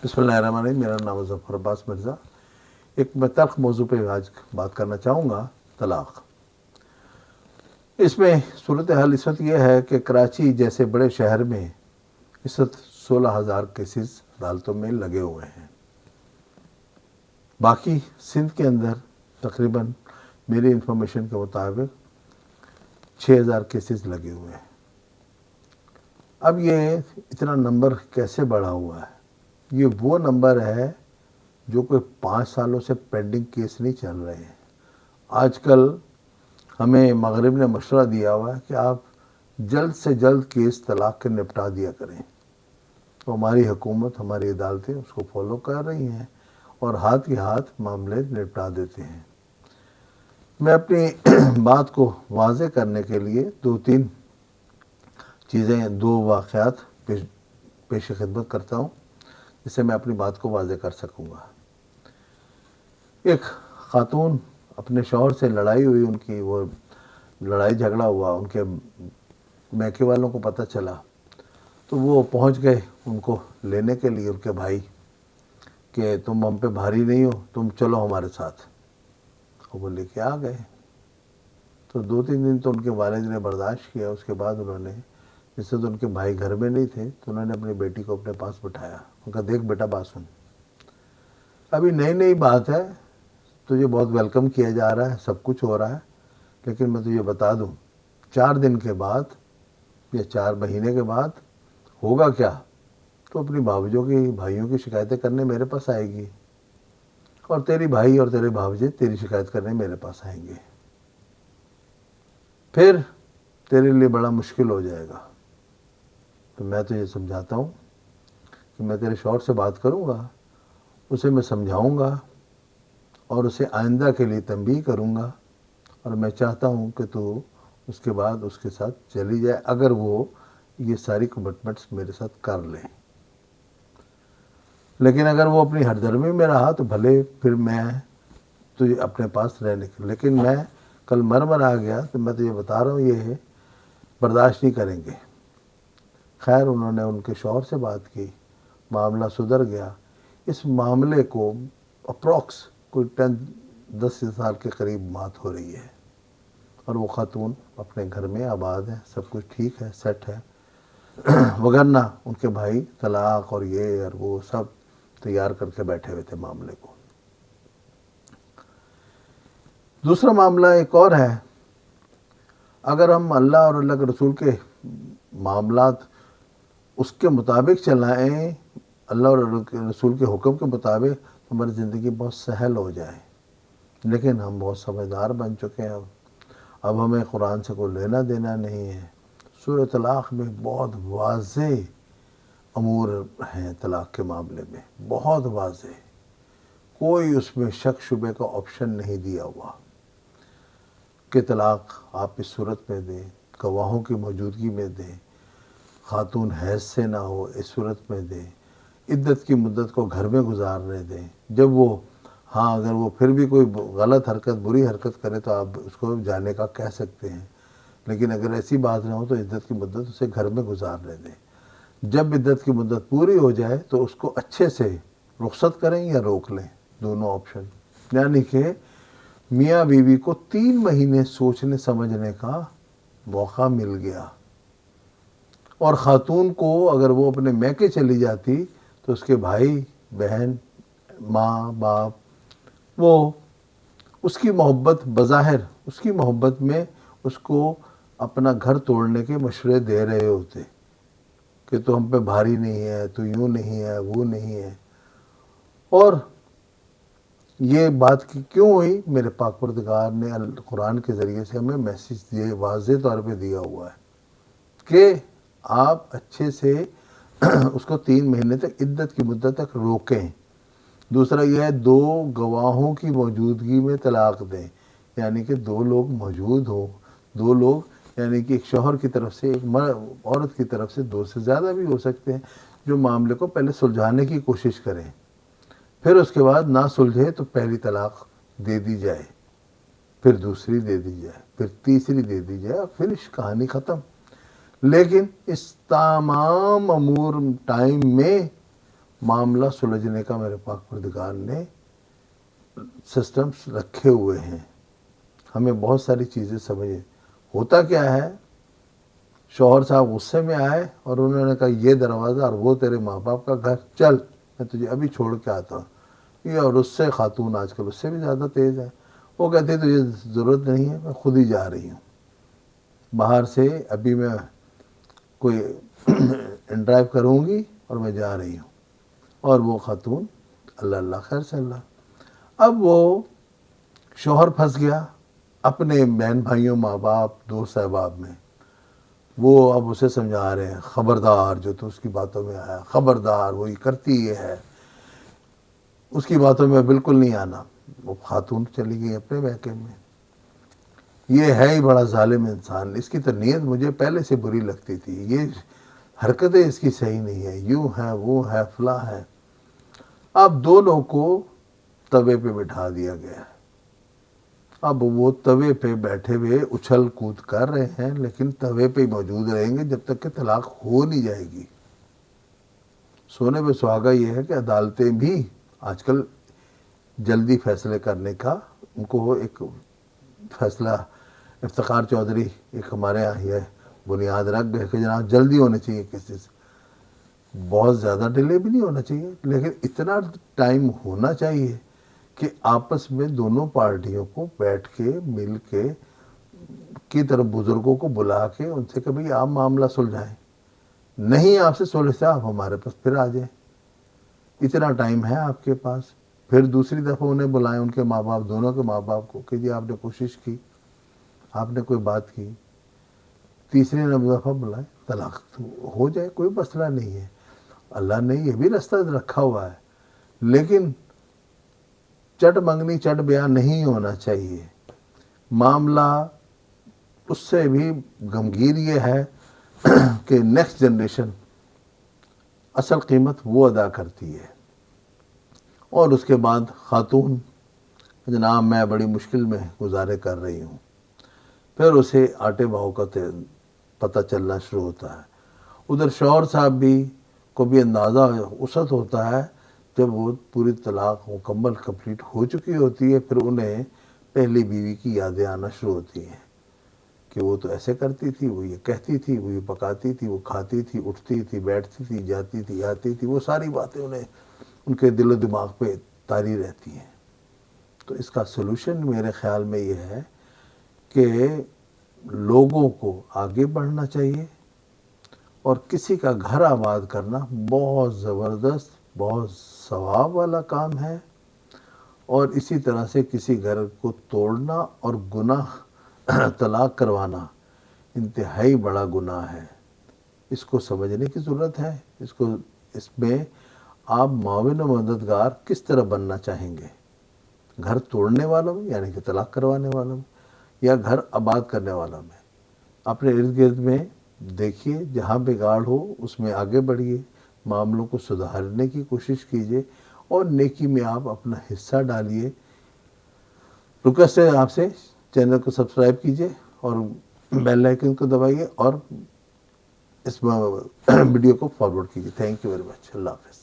بسم اللہ الرحمن الرحیم. میرا نام ہے ظفر عباس مرزا. ایک میں تلخ موضوع پہ آج بات کرنا چاہوں گا، طلاق. اس میں صورتحال اس وقت یہ ہے کہ کراچی جیسے بڑے شہر میں اس وقت 16,000 کیسز عدالتوں میں لگے ہوئے ہیں. باقی سندھ کے اندر تقریباً میری انفارمیشن کے مطابق 6,000 کیسز لگے ہوئے ہیں. اب یہ اتنا نمبر کیسے بڑھا ہوا ہے؟ یہ وہ نمبر ہے جو کوئی 5 سالوں سے پینڈنگ کیس نہیں چل رہے ہیں. آج کل ہمیں مغرب نے مشورہ دیا ہوا ہے کہ آپ جلد سے جلد کیس طلاق کے نپٹا دیا کریں. تو ہماری حکومت، ہماری عدالتیں اس کو فالو کر رہی ہیں اور ہاتھ کے ہاتھ معاملے نپٹا دیتے ہیں. میں اپنی بات کو واضح کرنے کے لیے 2-3 چیزیں، 2 واقعات پیش خدمت کرتا ہوں جس سے میں اپنی بات کو واضح کر سکوں گا. ایک خاتون اپنے شوہر سے لڑائی ہوئی، ان کی وہ لڑائی جھگڑا ہوا، ان کے میکے والوں کو پتہ چلا تو وہ پہنچ گئے ان کو لینے کے لیے، ان کے بھائی، کہ تم ہم پہ بھاری نہیں ہو، تم چلو ہمارے ساتھ. وہ لے کے آ گئے. تو 2-3 دن تو ان کے والد نے برداشت کیا. اس کے بعد انہوں نے، جس سے تو ان کے بھائی گھر میں نہیں تھے، تو انہوں نے اپنی بیٹی کو اپنے پاس بٹھایا. ان کا دیکھ بیٹا بات سن، ابھی نئی بات ہے، تجھے بہت ویلکم کیا جا رہا ہے، سب کچھ ہو رہا ہے، لیکن میں تجھے بتا دوں 4 دن کے بعد یا 4 مہینے کے بعد ہوگا کیا؟ تو اپنی بھائیوں کی شکایتیں کرنے میرے پاس آئے گی، اور تیری بھائی اور تیرے بھاوجی تیری شکایت کرنے میرے پاس آئیں گے. پھر تیرے لیے بڑا مشکل ہو جائے گا. تو میں تو یہ سمجھاتا ہوں کہ میں تیرے شوہر سے بات کروں گا، اسے میں سمجھاؤں گا اور اسے آئندہ کے لیے تنبیہ کروں گا، اور میں چاہتا ہوں کہ تو اس کے بعد اس کے ساتھ چلی جائے اگر وہ یہ ساری کمٹمنٹس میرے ساتھ کر لیں. لیکن اگر وہ اپنی ہردرمی میں رہا تو بھلے پھر میں تجھے اپنے پاس رہنے کے، لیکن میں کل مر آ گیا تو میں تجھے بتا رہا ہوں یہ برداشت نہیں کریں گے. خیر انہوں نے ان کے شوہر سے بات کی، معاملہ سدھر گیا. اس معاملے کو اپروکس کوئی 10 سال کے قریب بات ہو رہی ہے، اور وہ خاتون اپنے گھر میں آباد ہے، سب کچھ ٹھیک ہے، سیٹ ہے. وگرنہ ان کے بھائی طلاق اور یہ اور وہ سب تیار کر کے بیٹھے ہوئے تھے معاملے کو. دوسرا معاملہ ایک اور ہے. اگر ہم اللہ اور اللہ کے رسول کے معاملات اس کے مطابق چلائیں، اللہ اور رسول کے حکم کے مطابق، تو ہماری زندگی بہت سہل ہو جائے. لیکن ہم بہت سمجھدار بن چکے ہیں. اب ہمیں قرآن سے کوئی لینا دینا نہیں ہے. سورہ طلاق میں بہت واضح امور ہیں، طلاق کے معاملے میں بہت واضح، کوئی اس میں شک شبے کا آپشن نہیں دیا ہوا کہ طلاق آپ اس صورت میں دیں، گواہوں کی موجودگی میں دیں، خاتون حیض سے نہ ہو اس صورت میں دیں، عدت کی مدت کو گھر میں گزارنے دیں. جب وہ اگر وہ پھر بھی کوئی غلط حرکت، بری حرکت کرے تو آپ اس کو جانے کا کہہ سکتے ہیں، لیکن اگر ایسی بات نہ ہو تو عدت کی مدت اسے گھر میں گزارنے دیں. جب عدت کی مدت پوری ہو جائے تو اس کو اچھے سے رخصت کریں یا روک لیں، دونوں آپشن. یعنی کہ میاں بیوی کو 3 مہینے سوچنے سمجھنے کا موقع مل گیا. اور خاتون کو اگر وہ اپنے میکے چلی جاتی تو اس کے بھائی بہن، ماں باپ، وہ اس کی محبت، بظاہر اس کی محبت میں اس کو اپنا گھر توڑنے کے مشورے دے رہے ہوتے کہ تو ہم پہ بھاری نہیں ہے، تو یوں نہیں ہے، وہ نہیں ہے. اور یہ بات کیوں ہوئی؟ میرے پاک پروردگار نے قرآن کے ذریعے سے ہمیں میسیج واضح طور پہ دیا ہوا ہے کہ آپ اچھے سے اس کو 3 مہینے تک عدت کی مدت تک روکیں. دوسرا یہ ہے 2 گواہوں کی موجودگی میں طلاق دیں، یعنی کہ 2 لوگ موجود ہوں. 2 لوگ یعنی کہ ایک شوہر کی طرف سے، ایک عورت کی طرف سے، 2 سے زیادہ بھی ہو سکتے ہیں، جو معاملے کو پہلے سلجھانے کی کوشش کریں. پھر اس کے بعد نہ سلجھے تو پہلی طلاق دے دی جائے، پھر دوسری دے دی جائے، پھر تیسری دے دی جائے، اور فنش، کہانی ختم. لیکن اس تمام امور ٹائم میں معاملہ سلجھنے کا میرے پاک پروردگار نے سسٹمز رکھے ہوئے ہیں. ہمیں بہت ساری چیزیں سمجھیں. ہوتا کیا ہے، شوہر صاحب غصے میں آئے اور انہوں نے کہا یہ دروازہ اور وہ تیرے ماں باپ کا گھر، چل میں تجھے ابھی چھوڑ کے آتا ہوں. یہ اور اس سے خاتون آج کل اس سے بھی زیادہ تیز ہے. وہ کہتے تجھے ضرورت نہیں ہے، میں خود ہی جا رہی ہوں باہر سے، ابھی میں کوئی ڈرائیو کروں گی اور میں جا رہی ہوں. اور وہ خاتون اللہ اللہ خیر سے اللہ. اب وہ شوہر پھنس گیا اپنے بہن بھائیوں، ماں باپ، دوست احباب میں. وہ اب اسے سمجھا رہے ہیں خبردار جو تو اس کی باتوں میں آیا، خبردار وہی کرتی یہ ہے، اس کی باتوں میں بالکل نہیں آنا. وہ خاتون چلی گئی اپنے محکمے میں. یہ ہے ہی بڑا ظالم انسان، اس کی تو نیت مجھے پہلے سے بری لگتی تھی، یہ حرکتیں اس کی صحیح نہیں ہے، یوں ہے وہ ہے فلاں ہے. اب دونوں کو توے پہ بٹھا دیا گیا. اب وہ توے پہ بیٹھے ہوئے اچھل کود کر رہے ہیں، لیکن توے پہ ہی موجود رہیں گے جب تک کہ طلاق ہو نہیں جائے گی. سونے پہ سہاگا یہ ہے کہ عدالتیں بھی آج کل جلدی فیصلے کرنے کا، ان کو ایک فیصلہ افتخار چودھری ایک ہمارے یہاں یہ بنیاد رکھ گئے کہ جناب جلدی ہونے چاہیے کسی سے، بہت زیادہ ڈیلے بھی نہیں ہونا چاہیے، لیکن اتنا ٹائم ہونا چاہیے کہ آپس میں دونوں پارٹیوں کو بیٹھ کے مل کے کی طرف بزرگوں کو بلا کے ان سے کہ بھئی آپ معاملہ سلجھائیں، نہیں آپ سے سلجھتا آپ ہمارے پاس پھر آ جائیں، اتنا ٹائم ہے آپ کے پاس. پھر دوسری دفعہ انہیں بلائیں، ان کے ماں باپ، دونوں کے ماں باپ کو کہ جی آپ نے کوشش کی، آپ نے کوئی بات کی. تیسری دفعہ بلائیں، طلاق ہو جائے، کوئی مسئلہ نہیں ہے. اللہ نے یہ بھی رستہ رکھا ہوا ہے، لیکن چٹ منگنی چٹ بیاہ نہیں ہونا چاہیے. معاملہ اس سے بھی غمگیر یہ ہے کہ نیکسٹ جنریشن اصل قیمت وہ ادا کرتی ہے. اور اس کے بعد خاتون جناب میں بڑی مشکل میں گزارے کر رہی ہوں، پھر اسے آٹے بہو کا پتہ چلنا شروع ہوتا ہے. ادھر شوہر صاحب بھی کو بھی اندازہ وسعت ہوتا ہے جب وہ پوری طلاق مکمل کمپلیٹ ہو چکی ہوتی ہے، پھر انہیں پہلی بیوی کی یادیں آنا شروع ہوتی ہیں کہ وہ تو ایسے کرتی تھی، وہ یہ کہتی تھی، وہ یہ پکاتی تھی، وہ کھاتی تھی، اٹھتی تھی، بیٹھتی تھی، جاتی تھی، آتی تھی. وہ ساری باتیں انہیں ان کے دل و دماغ پہ طاری رہتی ہیں. تو اس کا سلوشن میرے خیال میں یہ ہے کہ لوگوں کو آگے بڑھنا چاہیے، اور کسی کا گھر آباد کرنا بہت زبردست، بہت ثواب والا کام ہے. اور اسی طرح سے کسی گھر کو توڑنا اور گناہ طلاق کروانا انتہائی بڑا گناہ ہے. اس کو سمجھنے کی ضرورت ہے. اس میں آپ معاون و مددگار کس طرح بننا چاہیں گے، گھر توڑنے والوں میں یعنی کہ طلاق کروانے والوں میں، یا گھر آباد کرنے والوں میں؟ اپنے ارد گرد میں دیکھیے، جہاں بگاڑ ہو اس میں آگے بڑھیے، معاملوں کو سدھارنے کی کوشش کیجیے، اور نیکی میں آپ اپنا حصہ ڈالیے. ریکویسٹ ہے آپ سے چینل کو سبسکرائب کیجیے اور بیل آئیکن کو دبائیے، اور اس ویڈیو کو فارورڈ کیجیے. Thank you very much. اللہ حافظ.